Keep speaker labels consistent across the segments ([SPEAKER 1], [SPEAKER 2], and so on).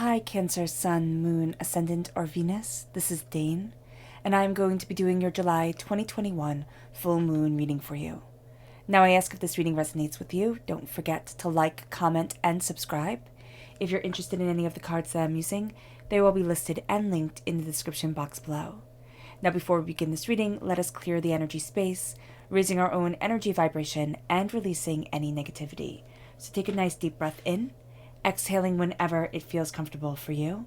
[SPEAKER 1] Hi, Cancer, Sun, Moon, Ascendant, or Venus. This is Dane, and I am going to be doing your July 2021 full moon reading for you. Now, I ask if this reading resonates with you. Don't forget to like, comment, and subscribe. If you're interested in any of the cards that I'm using, they will be listed and linked in the description box below. Now, before we begin this reading, let us clear the energy space, raising our own energy vibration and releasing any negativity. So take a nice deep breath in, exhaling whenever it feels comfortable for you.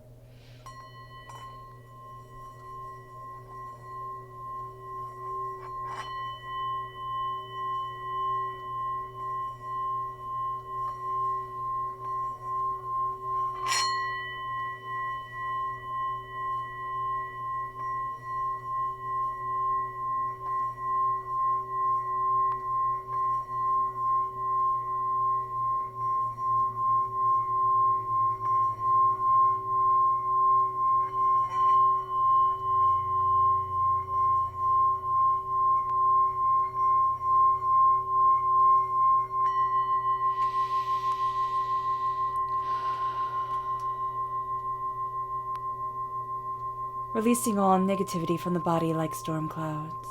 [SPEAKER 1] Releasing all negativity from the body like storm clouds.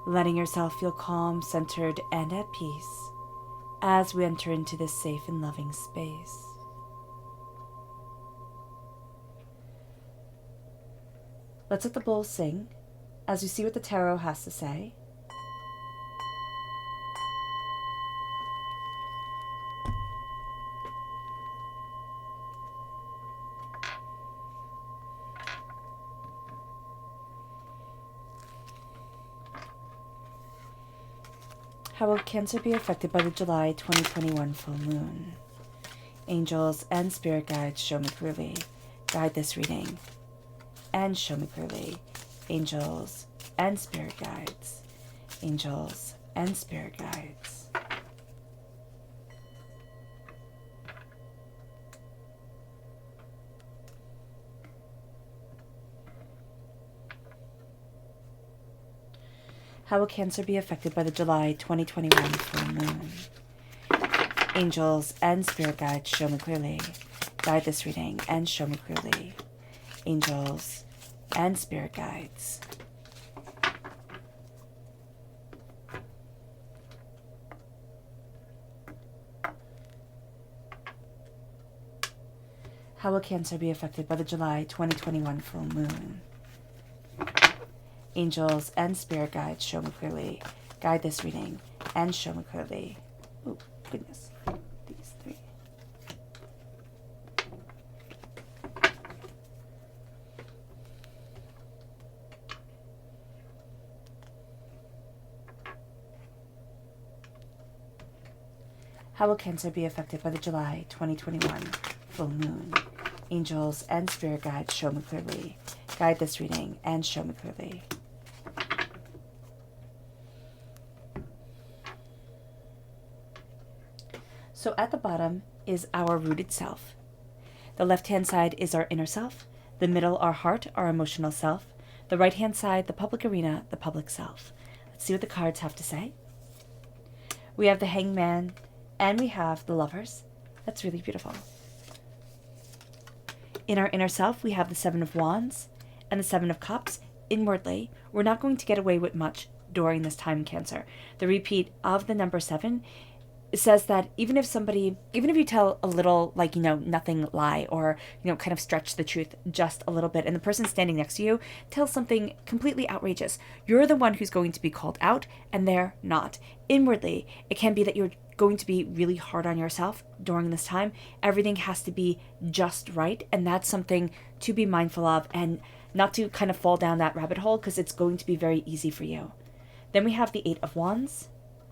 [SPEAKER 1] Letting yourself feel calm, centered, and at peace as we enter into this safe and loving space. Let's let the bowl sing as we see what the tarot has to say. How will Cancer be affected by the July 2021 full moon? Angels and spirit guides, show me clearly. Guide this reading and show me clearly. Angels and spirit guides. Angels and spirit guides. How will Cancer be affected by the July 2021 full moon? Angels and spirit guides, show me clearly. Guide this reading and show me clearly. Angels and spirit guides. How will Cancer be affected by the July 2021 full moon? Angels and spirit guides, show me clearly. Guide this reading and show me clearly. Oh, goodness. These three. How will Cancer be affected by the July 2021 full moon? Angels and spirit guides, show me clearly. Guide this reading and show me clearly. So at the bottom is our rooted self. The left-hand side is our inner self. The middle, our heart, our emotional self. The right-hand side, the public arena, the public self. Let's see what the cards have to say. We have the Hangman, and we have the Lovers. That's really beautiful. In our inner self, we have the Seven of Wands and the Seven of Cups. Inwardly, we're not going to get away with much during this time, Cancer. The repeat of the number 7 says that even if you tell a little, nothing lie, or, kind of stretch the truth just a little bit, and the person standing next to you tells something completely outrageous, you're the one who's going to be called out, and they're not. Inwardly, it can be that you're going to be really hard on yourself during this time. Everything has to be just right, and that's something to be mindful of, and not to kind of fall down that rabbit hole, because it's going to be very easy for you. Then we have the Eight of Wands.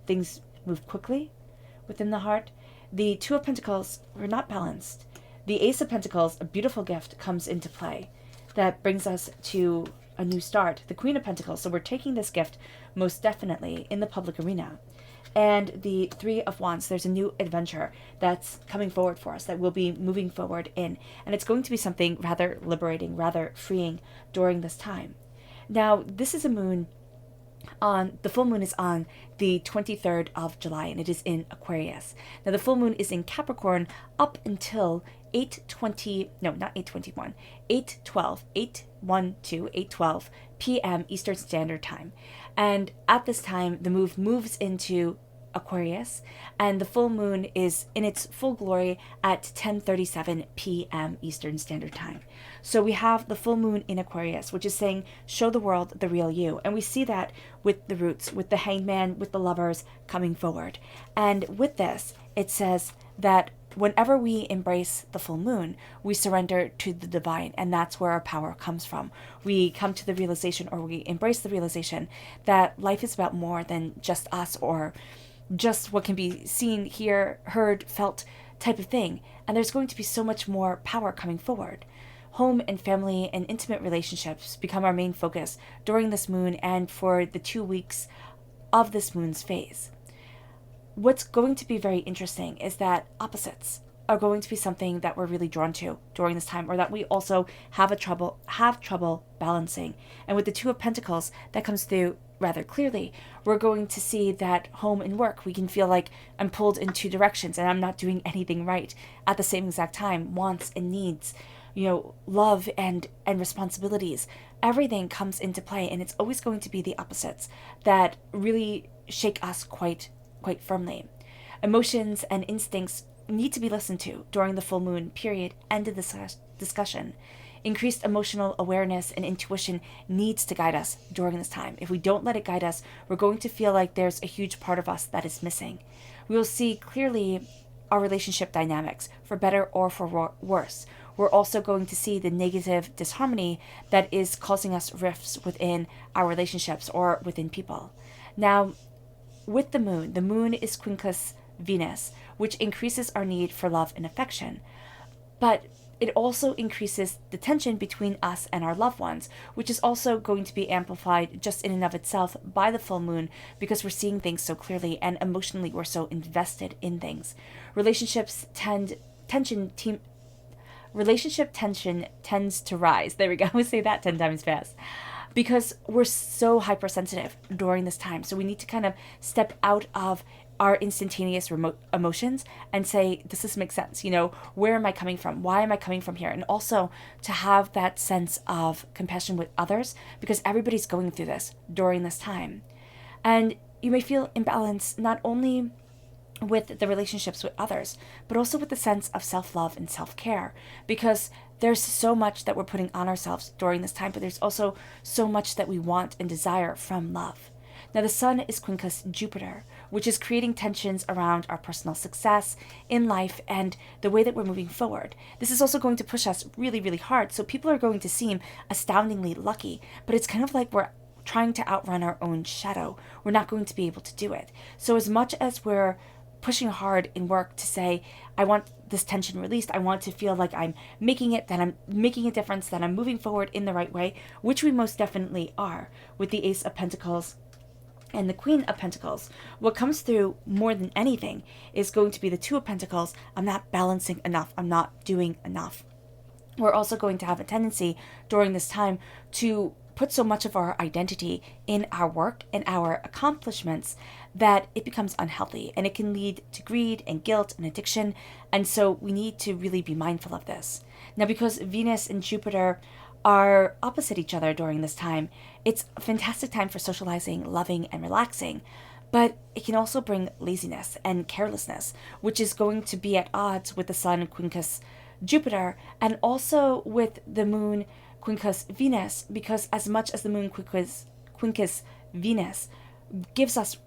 [SPEAKER 1] Things move quickly within the heart. The Two of Pentacles are not balanced. The Ace of Pentacles, a beautiful gift, comes into play that brings us to a new start. The Queen of Pentacles, so we're taking this gift most definitely in the public arena. And the Three of Wands, there's a new adventure that's coming forward for us that we'll be moving forward in. And it's going to be something rather liberating, rather freeing during this time. Now, this is a moon the full moon is on the 23rd of July, and it is in Aquarius. Now, the full moon is in Capricorn up until 8:20, no, not 8:21, 8:12, 8:12, 8:12 p.m. Eastern Standard Time. And at this time, the moon moves into Aquarius, and the full moon is in its full glory at 10:37 p.m. Eastern Standard Time. So we have the full moon in Aquarius, which is saying, show the world the real you. And we see that with the roots, with the hanged man, with the lovers coming forward. And with this, it says that whenever we embrace the full moon, we surrender to the divine, and that's where our power comes from. We come to the realization, or we embrace the realization, that life is about more than just us or just what can be seen, hear, heard, felt type of thing. And there's going to be so much more power coming forward. Home and family and intimate relationships become our main focus during this moon and for the 2 weeks of this moon's phase. What's going to be very interesting is that opposites are going to be something that we're really drawn to during this time, or that we also have trouble balancing. And with the Two of Pentacles, that comes through rather clearly. We're going to see that home and work, we can feel like I'm pulled in two directions and I'm not doing anything right at the same exact time. Wants and needs, love and responsibilities, everything comes into play, and it's always going to be the opposites that really shake us quite firmly. Emotions and instincts need to be listened to during the full moon period and the discussion. Increased emotional awareness and intuition needs to guide us during this time. If we don't let it guide us, we're going to feel like there's a huge part of us that is missing. We will see clearly our relationship dynamics, for better or for worse. We're also going to see the negative disharmony that is causing us rifts within our relationships or within people. Now, with the moon is Quincus Venus, which increases our need for love and affection. But it also increases the tension between us and our loved ones, which is also going to be amplified just in and of itself by the full moon, because we're seeing things so clearly and emotionally we're so invested in things. Relationship tension tends to rise. There we go. I say that 10 times fast. Because we're so hypersensitive during this time. So we need to kind of step out of our instantaneous emotions and say, does this make sense? Where am I coming from? Why am I coming from here? And also to have that sense of compassion with others, because everybody's going through this during this time. And you may feel imbalanced not only with the relationships with others, but also with the sense of self-love and self-care, because there's so much that we're putting on ourselves during this time, but there's also so much that we want and desire from love. Now, the sun is Quincus Jupiter, which is creating tensions around our personal success in life and the way that we're moving forward. This is also going to push us really, really hard. So people are going to seem astoundingly lucky, but it's kind of like we're trying to outrun our own shadow. We're not going to be able to do it. So as much as we're pushing hard in work to say, I want this tension released, I want to feel like I'm making it, that I'm making a difference, that I'm moving forward in the right way, which we most definitely are with the Ace of Pentacles and the Queen of Pentacles. What comes through more than anything is going to be the Two of Pentacles. I'm not balancing enough. I'm not doing enough. We're also going to have a tendency during this time to put so much of our identity in our work and our accomplishments that it becomes unhealthy, and it can lead to greed and guilt and addiction. And so we need to really be mindful of this. Now, because Venus and Jupiter are opposite each other during this time, it's a fantastic time for socializing, loving, and relaxing. But it can also bring laziness and carelessness, which is going to be at odds with the sun, Quincus Jupiter, and also with the moon, Quincus Venus, because as much as the moon, Quincus Venus, gives us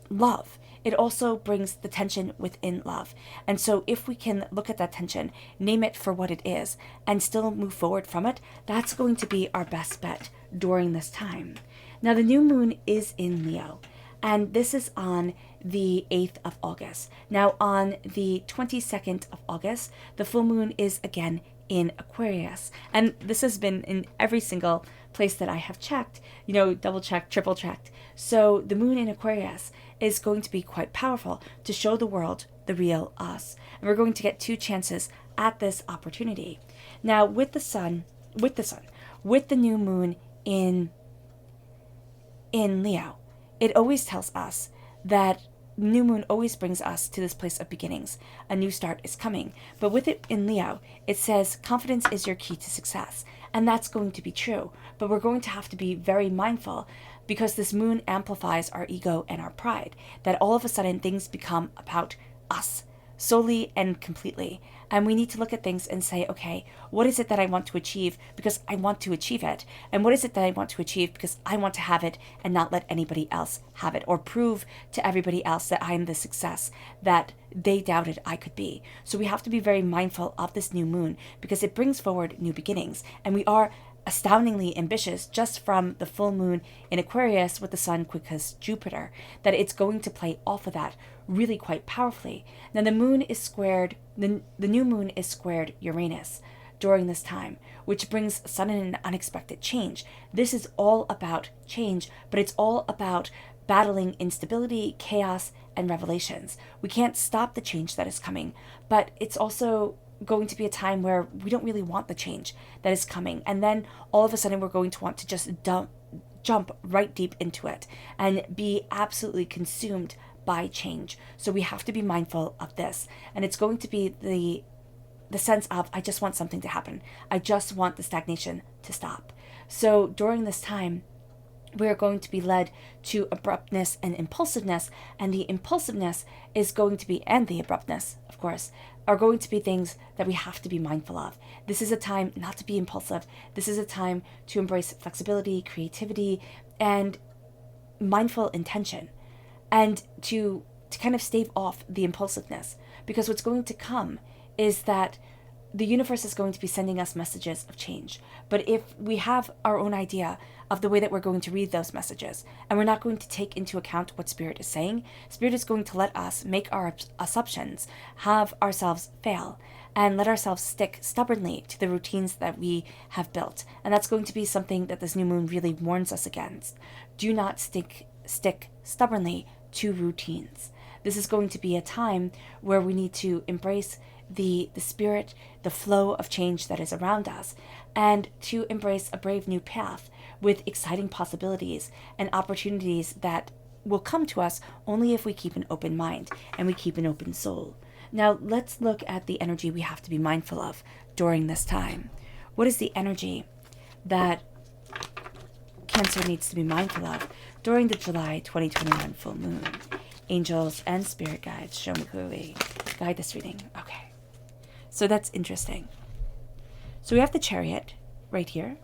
[SPEAKER 1] love, it also brings the tension within love. And so if we can look at that tension, name it for what it is, and still move forward from it, that's going to be our best bet during this time. Now, the new moon is in Leo, and this is on the 8th of August. Now, on the 22nd of August, the full moon is again in Aquarius. And this has been in every single place that I have checked, double checked, triple checked. So the moon in Aquarius is going to be quite powerful to show the world the real us. And we're going to get two chances at this opportunity. Now, with the new moon in Leo, it always tells us that new moon always brings us to this place of beginnings. A new start is coming. But with it in Leo, it says confidence is your key to success. And that's going to be true. But we're going to have to be very mindful, because this moon amplifies our ego and our pride, that all of a sudden things become about us solely and completely. And we need to look at things and say, okay, what is it that I want to achieve because I want to achieve it? And what is it that I want to achieve because I want to have it and not let anybody else have it, or prove to everybody else that I am the success that they doubted I could be. So we have to be very mindful of this new moon, because it brings forward new beginnings. And we are astoundingly ambitious just from the full moon in Aquarius with the sun quickest Jupiter, that it's going to play off of that really quite powerfully. Now the moon is squared, the new moon is squared Uranus during this time, which brings sudden and unexpected change. This is all about change, but it's all about battling instability, chaos, and revelations. We can't stop the change that is coming, but it's also going to be a time where we don't really want the change that is coming. And then all of a sudden we're going to want to just jump right deep into it and be absolutely consumed by change. So we have to be mindful of this. And it's going to be the sense of, I just want something to happen. I just want the stagnation to stop. So during this time, we are going to be led to abruptness and impulsiveness, and the impulsiveness is going to be, and the abruptness, of course, are going to be things that we have to be mindful of. This is a time not to be impulsive. This is a time to embrace flexibility, creativity, and mindful intention, and to kind of stave off the impulsiveness, because what's going to come is that the universe is going to be sending us messages of change. But if we have our own idea of the way that we're going to read those messages, and we're not going to take into account what Spirit is saying, Spirit is going to let us make our assumptions, have ourselves fail, and let ourselves stick stubbornly to the routines that we have built. And that's going to be something that this new moon really warns us against. Do not stick stubbornly to routines. This is going to be a time where we need to embrace the spirit, the flow of change that is around us, and to embrace a brave new path with exciting possibilities and opportunities that will come to us only if we keep an open mind and we keep an open soul. Now let's look at the energy we have to be mindful of during this time. What is the energy that Cancer needs to be mindful of during the July 2021 full moon? Angels and spirit guides, show me clearly. Guide this reading. Okay. So that's interesting. So we have the Chariot right here,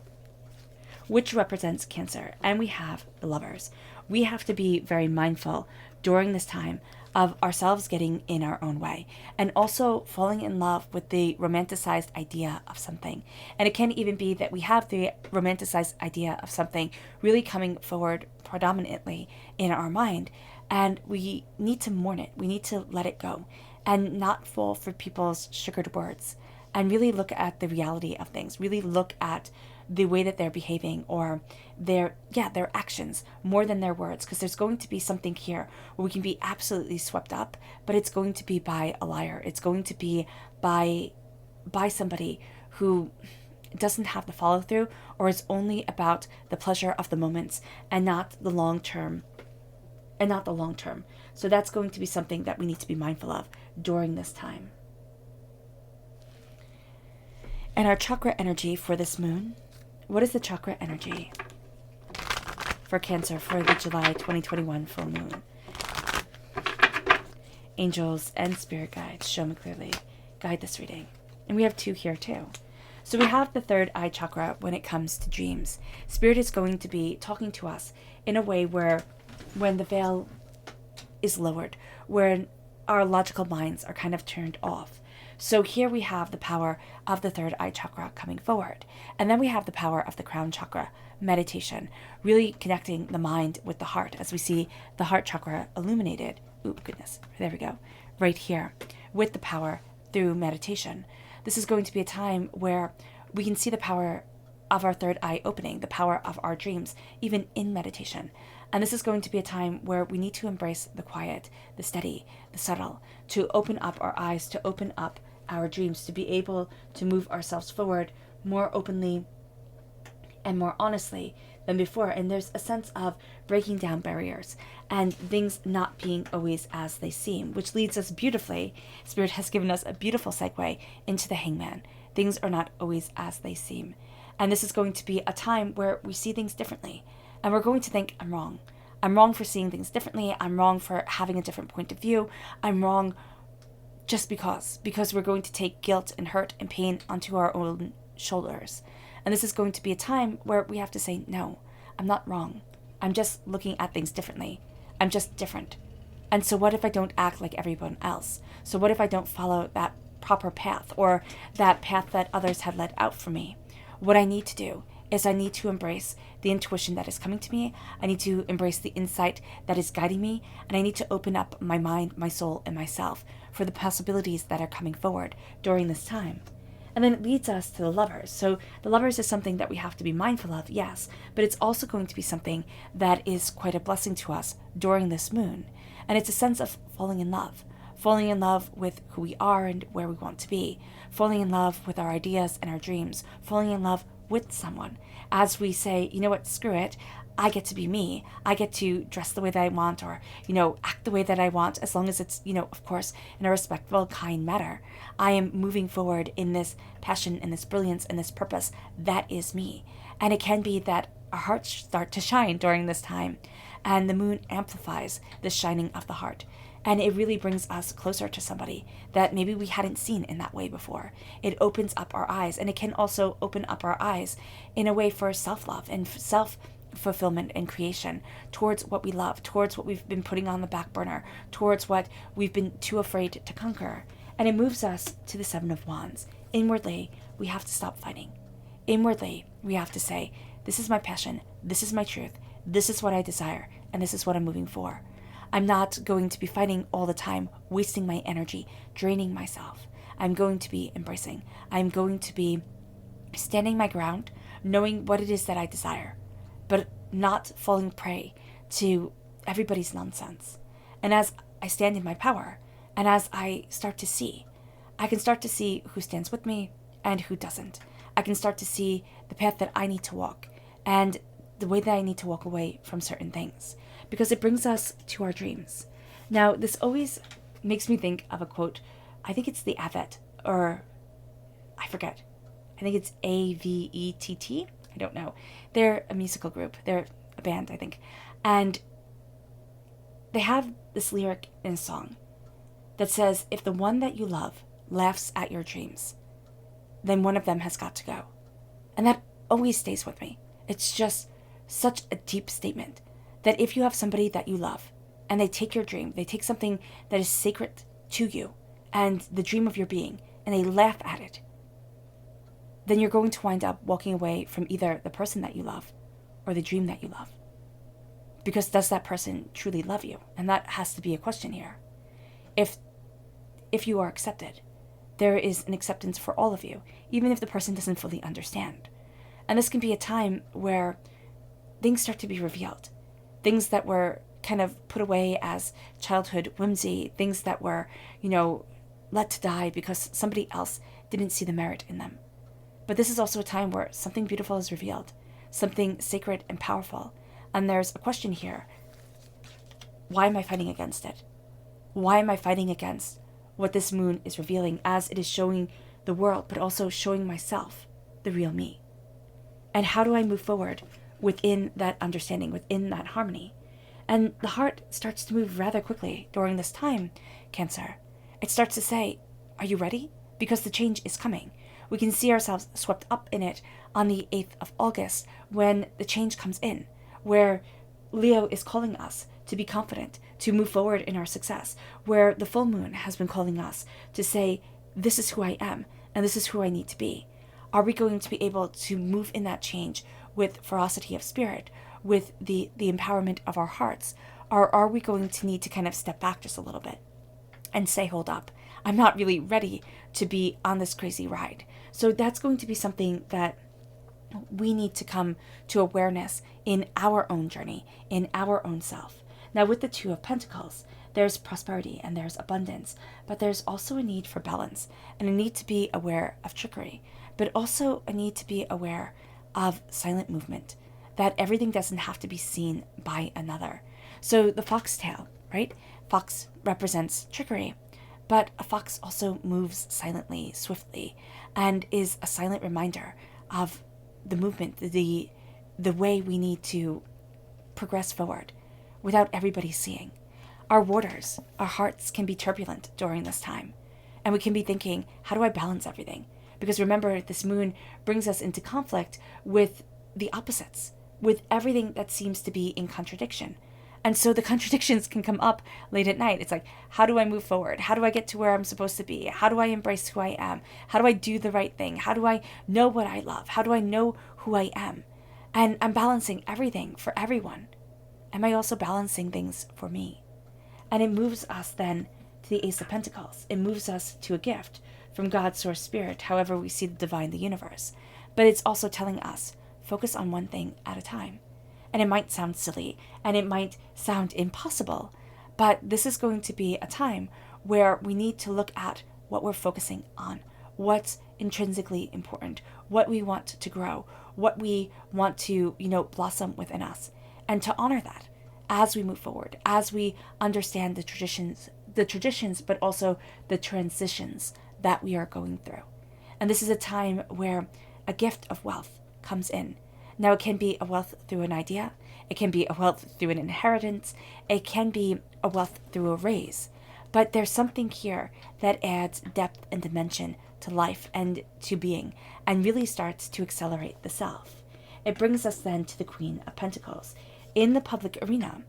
[SPEAKER 1] which represents Cancer, and we have the Lovers. We have to be very mindful during this time of ourselves getting in our own way, and also falling in love with the romanticized idea of something. And it can even be that we have the romanticized idea of something really coming forward predominantly in our mind, and we need to mourn it. We need to let it go and not fall for people's sugared words, and really look at the reality of things, really look at the way that they're behaving, or their actions more than their words, because there's going to be something here where we can be absolutely swept up, but it's going to be by a liar. It's going to be by somebody who doesn't have the follow through, or is only about the pleasure of the moments and not the long term. So that's going to be something that we need to be mindful of during this time. And our chakra energy for this moon. What is the chakra energy for Cancer for the July 2021 full moon? Angels and spirit guides, show me clearly. Guide this reading. And we have two here too. So we have the third eye chakra when it comes to dreams. Spirit is going to be talking to us in a way where when the veil is lowered, where our logical minds are kind of turned off. So here we have the power of the third eye chakra coming forward. And then we have the power of the crown chakra, meditation, really connecting the mind with the heart, as we see the heart chakra illuminated. Ooh, goodness, there we go, right here, with the power through meditation. This is going to be a time where we can see the power of our third eye opening, the power of our dreams, even in meditation. And this is going to be a time where we need to embrace the quiet, the steady, the subtle, to open up our eyes, to open up our dreams, to be able to move ourselves forward more openly and more honestly, than before. And there's a sense of breaking down barriers and things not being always as they seem, which leads us beautifully. Spirit has given us a beautiful segue into the Hangman. Things are not always as they seem. And this is going to be a time where we see things differently. And we're going to think, I'm wrong. I'm wrong for seeing things differently. I'm wrong for having a different point of view. I'm wrong just because we're going to take guilt and hurt and pain onto our own shoulders. And this is going to be a time where we have to say, no, I'm not wrong. I'm just looking at things differently. I'm just different. And so what if I don't act like everyone else? So what if I don't follow that proper path, or that path that others had let out for me? What I need to do is I need to embrace the intuition that is coming to me. I need to embrace the insight that is guiding me. And I need to open up my mind, my soul, and myself for the possibilities that are coming forward during this time. And then it leads us to the Lovers. So the Lovers is something that we have to be mindful of, yes, but it's also going to be something that is quite a blessing to us during this moon. And it's a sense of falling in love with who we are and where we want to be, falling in love with our ideas and our dreams, falling in love with someone. As we say, you know what, screw it, I get to be me. I get to dress the way that I want, or, act the way that I want, as long as it's, of course, in a respectful, kind manner. I am moving forward in this passion and this brilliance and this purpose. That is me. And it can be that our hearts start to shine during this time, and the moon amplifies the shining of the heart. And it really brings us closer to somebody that maybe we hadn't seen in that way before. It opens up our eyes, and it can also open up our eyes in a way for self-love and self-fulfillment and creation towards what we love, towards what we've been putting on the back burner, towards what we've been too afraid to conquer. And it moves us to the Seven of Wands. Inwardly, we have to stop fighting. Inwardly, we have to say, this is my passion, this is my truth, this is what I desire, and this is what I'm moving for. I'm not going to be fighting all the time, wasting my energy, draining myself. I'm going to be embracing. I'm going to be standing my ground, knowing what it is that I desire, but not falling prey to everybody's nonsense. And as I stand in my power, and as I start to see, I can start to see who stands with me and who doesn't. I can start to see the path that I need to walk, and the way that I need to walk away from certain things, because it brings us to our dreams. Now, this always makes me think of a quote. I think it's the Avett, or I forget. I think it's Avett. I don't know. They're a musical group. They're a band, I think. And they have this lyric in a song that says, if the one that you love laughs at your dreams, then one of them has got to go. And that always stays with me. It's just such a deep statement that if you have somebody that you love and they take your dream, they take something that is sacred to you and the dream of your being, and they laugh at it, then you're going to wind up walking away from either the person that you love or the dream that you love. Because does that person truly love you? And that has to be a question here. If you are accepted, there is an acceptance for all of you, even if the person doesn't fully understand. And this can be a time where things start to be revealed. Things that were kind of put away as childhood whimsy, things that were, let to die because somebody else didn't see the merit in them. But this is also a time where something beautiful is revealed, something sacred and powerful. And there's a question here. Why am I fighting against it? Why am I fighting against what this moon is revealing, as it is showing the world, but also showing myself, the real me? And how do I move forward within that understanding, within that harmony? And the heart starts to move rather quickly during this time, Cancer. It starts to say, are you ready? Because the change is coming. We can see ourselves swept up in it on the 8th of August when the change comes in, where Leo is calling us to be confident, to move forward in our success, where the full moon has been calling us to say, this is who I am, and this is who I need to be. Are we going to be able to move in that change with ferocity of spirit, with the empowerment of our hearts? Or are we going to need to kind of step back just a little bit and say, hold up, I'm not really ready to be on this crazy ride? So that's going to be something that we need to come to awareness in our own journey, in our own self. Now, with the Two of Pentacles, there's prosperity and there's abundance, but there's also a need for balance and a need to be aware of trickery, but also a need to be aware of silent movement that everything doesn't have to be seen by another. So the foxtail, right? Fox represents trickery, but a fox also moves silently, swiftly, and is a silent reminder of the movement, the way we need to progress forward without everybody seeing. Our waters, our hearts can be turbulent during this time, and we can be thinking, how do I balance everything? Because remember, this moon brings us into conflict with the opposites, with everything that seems to be in contradiction. And so the contradictions can come up late at night. It's like, how do I move forward? How do I get to where I'm supposed to be? How do I embrace who I am? How do I do the right thing? How do I know what I love? How do I know who I am? And I'm balancing everything for everyone. Am I also balancing things for me? And it moves us then to the Ace of Pentacles. It moves us to a gift from God's source spirit, however we see the divine, the universe. But it's also telling us, focus on one thing at a time. And it might sound silly, and it might sound impossible, but this is going to be a time where we need to look at what we're focusing on, what's intrinsically important, what we want to grow, what we want to, blossom within us, and to honor that as we move forward, as we understand the traditions, but also the transitions that we are going through. And this is a time where a gift of wealth comes in. Now, it can be a wealth through an idea, it can be a wealth through an inheritance, it can be a wealth through a raise, but there's something here that adds depth and dimension to life and to being, and really starts to accelerate the self. It brings us then to the Queen of Pentacles in the public arena,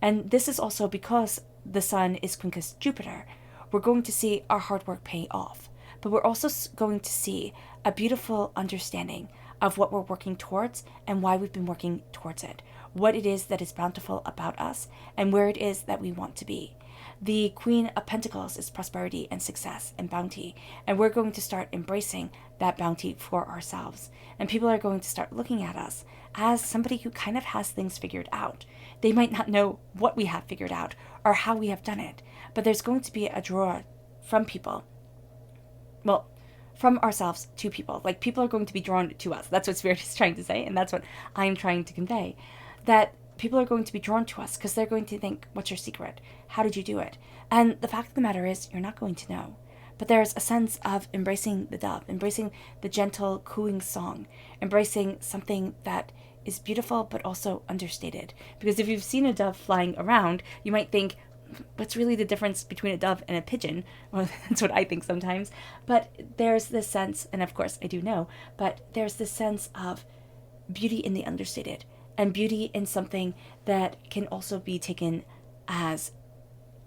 [SPEAKER 1] and this is also because the Sun is quincus Jupiter. We're going to see our hard work pay off, but we're also going to see a beautiful understanding of what we're working towards and why we've been working towards it, what it is that is bountiful about us, and where it is that we want to be. The Queen of Pentacles is prosperity and success and bounty, and we're going to start embracing that bounty for ourselves. And people are going to start looking at us as somebody who kind of has things figured out. They might not know what we have figured out or how we have done it, but there's going to be a draw from people. Well, from ourselves to people. Like, people are going to be drawn to us. That's what Spirit is trying to say, and that's what I'm trying to convey. That people are going to be drawn to us because they're going to think, what's your secret? How did you do it? And the fact of the matter is, you're not going to know. But there's a sense of embracing the dove, embracing the gentle cooing song, embracing something that is beautiful but also understated. Because if you've seen a dove flying around, you might think, what's really the difference between a dove and a pigeon? Well, that's what I think sometimes. But there's this sense, and of course I do know, but there's this sense of beauty in the understated, and beauty in something that can also be taken as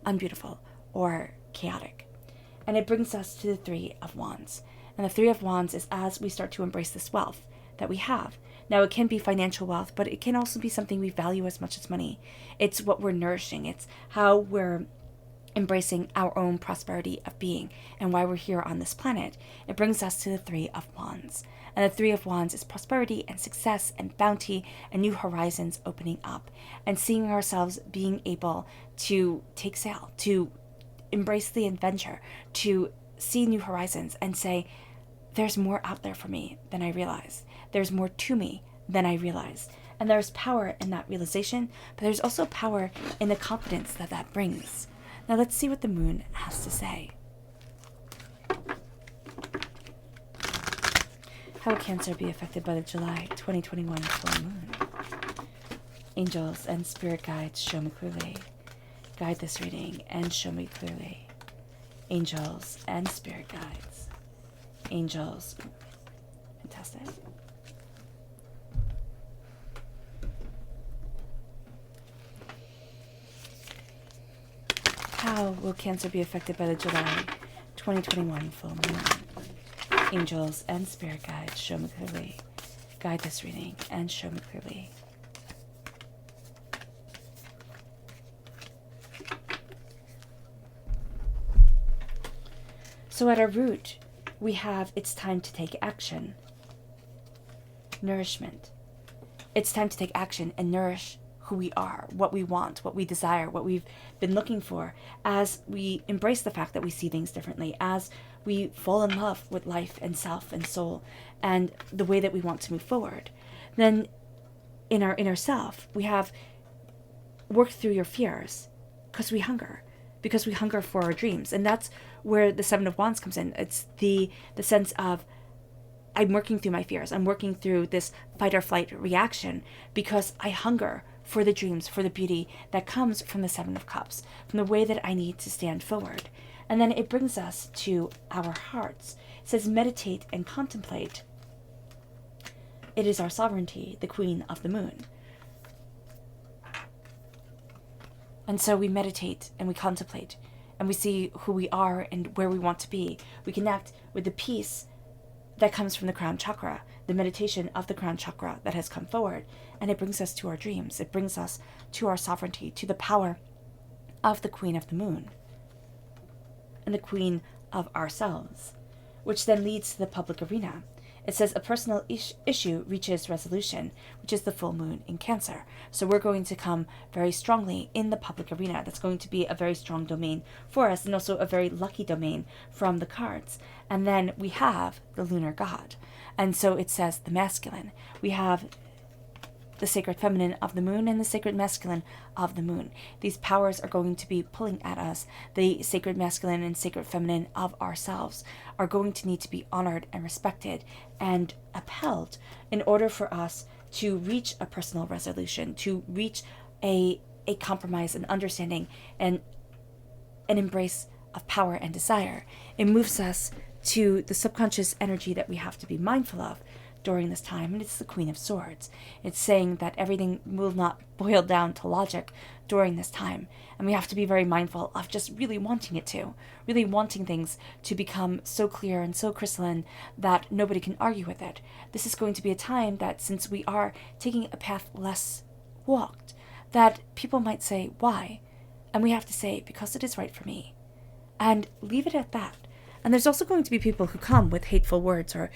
[SPEAKER 1] unbeautiful or chaotic. And it brings us to the Three of Wands. And the Three of Wands is as we start to embrace this wealth that we have. Now, it can be financial wealth, but it can also be something we value as much as money. It's what we're nourishing. It's how we're embracing our own prosperity of being and why we're here on this planet. It brings us to the Three of Wands. And the Three of Wands is prosperity and success and bounty and new horizons opening up and seeing ourselves being able to take sail, to embrace the adventure, to see new horizons and say, there's more out there for me than I realized. There's more to me than I realized. And there's power in that realization, but there's also power in the confidence that that brings. Now let's see what the moon has to say. How will Cancer be affected by the July 2021 full moon? Angels and spirit guides, show me clearly. Guide this reading and show me clearly. Angels and spirit guides. Angels. Fantastic. How will Cancer be affected by the July 2021 full moon? Angels and spirit guides, show me clearly. Guide this reading and show me clearly. So at our root, we have it's time to take action. Nourishment. It's time to take action and nourish who we are, what we want, what we desire, what we've been looking for, as we embrace the fact that we see things differently, as we fall in love with life and self and soul and the way that we want to move forward. Then in our inner self. We have worked through your fears because we hunger for our dreams. And that's where the Seven of Wands comes in. It's the sense of, I'm working through my fears. I'm working through this fight or flight reaction because I hunger for the dreams, for the beauty that comes from the Seven of Cups, from the way that I need to stand forward. And then it brings us to our hearts. It says, meditate and contemplate. It is our sovereignty, the Queen of the Moon. And so we meditate and we contemplate and we see who we are and where we want to be. We connect with the peace that comes from the crown chakra, the meditation of the crown chakra that has come forward, and it brings us to our dreams. It brings us to our sovereignty, to the power of the Queen of the Moon and the Queen of ourselves, which then leads to the public arena. It says a personal issue reaches resolution, which is the full moon in Cancer. So we're going to come very strongly in the public arena. That's going to be a very strong domain for us, and also a very lucky domain from the cards. And then we have the lunar god. And so it says the masculine. We have the sacred feminine of the moon and the sacred masculine of the moon. These powers are going to be pulling at us. The sacred masculine and sacred feminine of ourselves are going to need to be honored and respected and upheld in order for us to reach a personal resolution, to reach a compromise, an understanding, and an embrace of power and desire. It moves us to the subconscious energy that we have to be mindful of during this time, and it's the Queen of Swords. It's saying that everything will not boil down to logic during this time, and we have to be very mindful of just really wanting it to, really wanting things to become so clear and so crystalline that nobody can argue with it. This is going to be a time that, since we are taking a path less walked, that people might say, why? And we have to say, because it is right for me, and leave it at that. And there's also going to be people who come with hateful words or,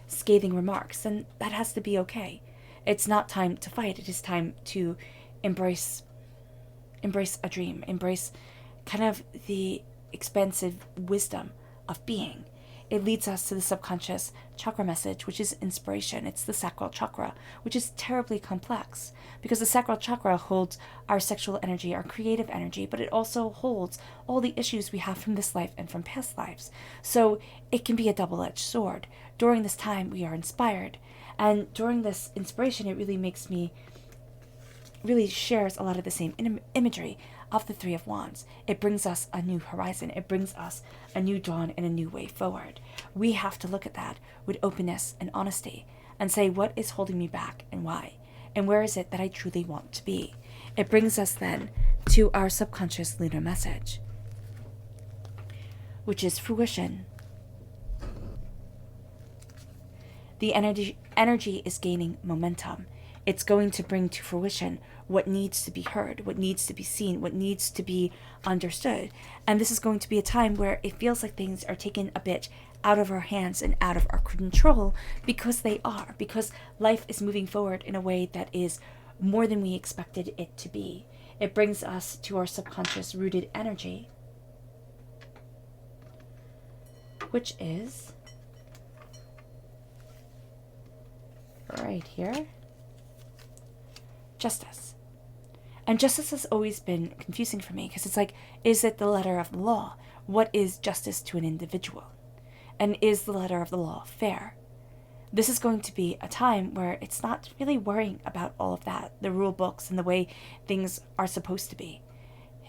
[SPEAKER 1] scathing remarks, and that has to be okay. It's not time to fight. It is time to embrace a dream, embrace kind of the expansive wisdom of being. It leads us to the subconscious chakra message, which is inspiration. It's the sacral chakra, which is terribly complex because the sacral chakra holds our sexual energy, our creative energy, but it also holds all the issues we have from this life and from past lives. So it can be a double-edged sword. During this time, we are inspired. And during this inspiration, it really shares a lot of the same imagery of the Three of Wands. It brings us a new horizon. It brings us a new dawn and a new way forward. We have to look at that with openness and honesty and say, what is holding me back and why? And where is it that I truly want to be? It brings us then to our subconscious lunar message, which is fruition. The energy is gaining momentum. It's going to bring to fruition what needs to be heard, what needs to be seen, what needs to be understood. And this is going to be a time where it feels like things are taken a bit out of our hands and out of our control, because because life is moving forward in a way that is more than we expected it to be. It brings us to our subconscious rooted energy, which is right here. Justice. And justice has always been confusing for me because it's like, is it the letter of the law? What is justice to an individual? And is the letter of the law fair? This is going to be a time where it's not really worrying about all of that, the rule books and the way things are supposed to be.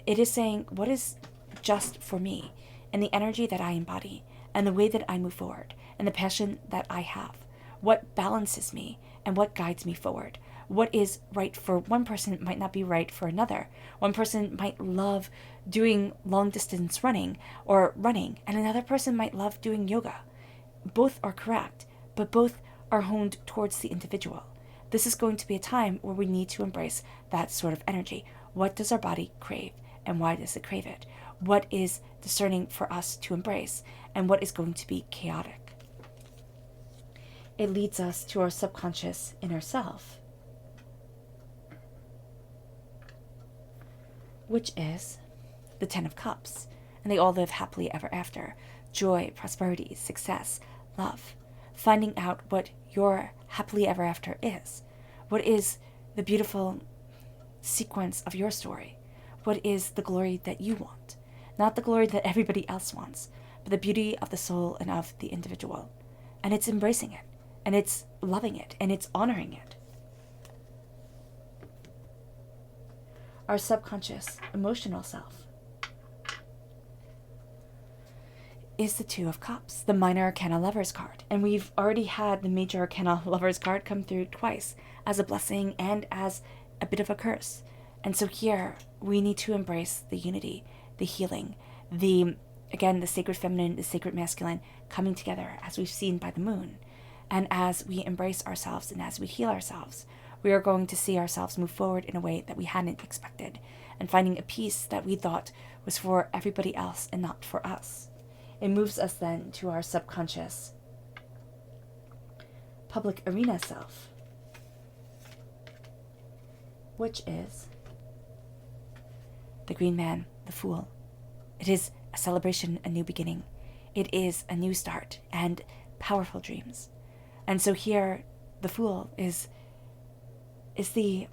[SPEAKER 1] It is saying, what is just for me and the energy that I embody and the way that I move forward and the passion that I have? What balances me and what guides me forward? What is right for one person might not be right for another. One person might love doing long distance running, and another person might love doing yoga. Both are correct, but both are honed towards the individual. This is going to be a time where we need to embrace that sort of energy. What does our body crave, and why does it crave it? What is discerning for us to embrace, and what is going to be chaotic? It leads us to our subconscious inner self, which is the Ten of Cups, and they all live happily ever after. Joy, prosperity, success, love. Finding out what your happily ever after is. What is the beautiful sequence of your story? What is the glory that you want? Not the glory that everybody else wants, but the beauty of the soul and of the individual. And it's embracing it, and it's loving it, and it's honoring it. Our subconscious, emotional self is the Two of Cups, the Minor Arcana Lovers card. And we've already had the Major Arcana Lovers card come through twice as a blessing and as a bit of a curse. And so here we need to embrace the unity, the healing, the sacred feminine, the sacred masculine coming together as we've seen by the moon. And as we embrace ourselves and as we heal ourselves, we are going to see ourselves move forward in a way that we hadn't expected, and finding a peace that we thought was for everybody else and not for us. It moves us then to our subconscious public arena self, which is the Green Man, the Fool. It is a celebration, a new beginning. It is a new start and powerful dreams. And so here, the Fool is the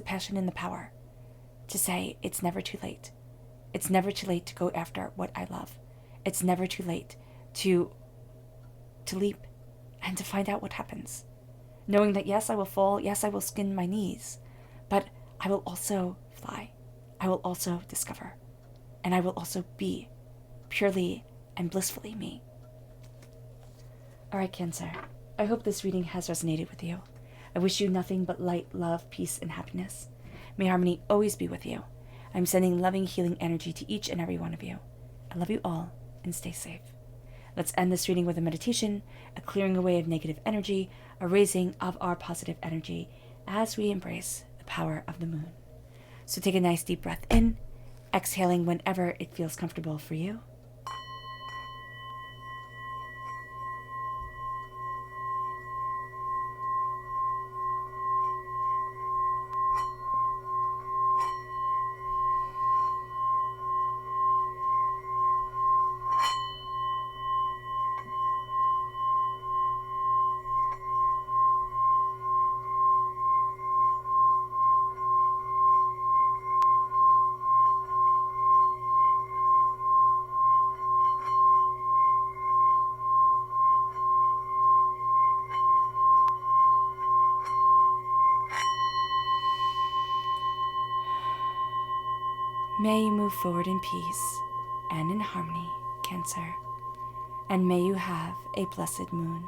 [SPEAKER 1] passion and the power to say it's never too late. It's never too late to go after what I love. It's never too late to leap and to find out what happens. Knowing that yes, I will fall, yes, I will skin my knees, but I will also fly. I will also discover. And I will also be purely and blissfully me. All right, Cancer. I hope this reading has resonated with you. I wish you nothing but light, love, peace, and happiness. May harmony always be with you. I'm sending loving, healing energy to each and every one of you. I love you all, and stay safe. Let's end this reading with a meditation, a clearing away of negative energy, a raising of our positive energy as we embrace the power of the moon. So take a nice deep breath in, exhaling whenever it feels comfortable for you. May you move forward in peace and in harmony, Cancer, and may you have a blessed moon.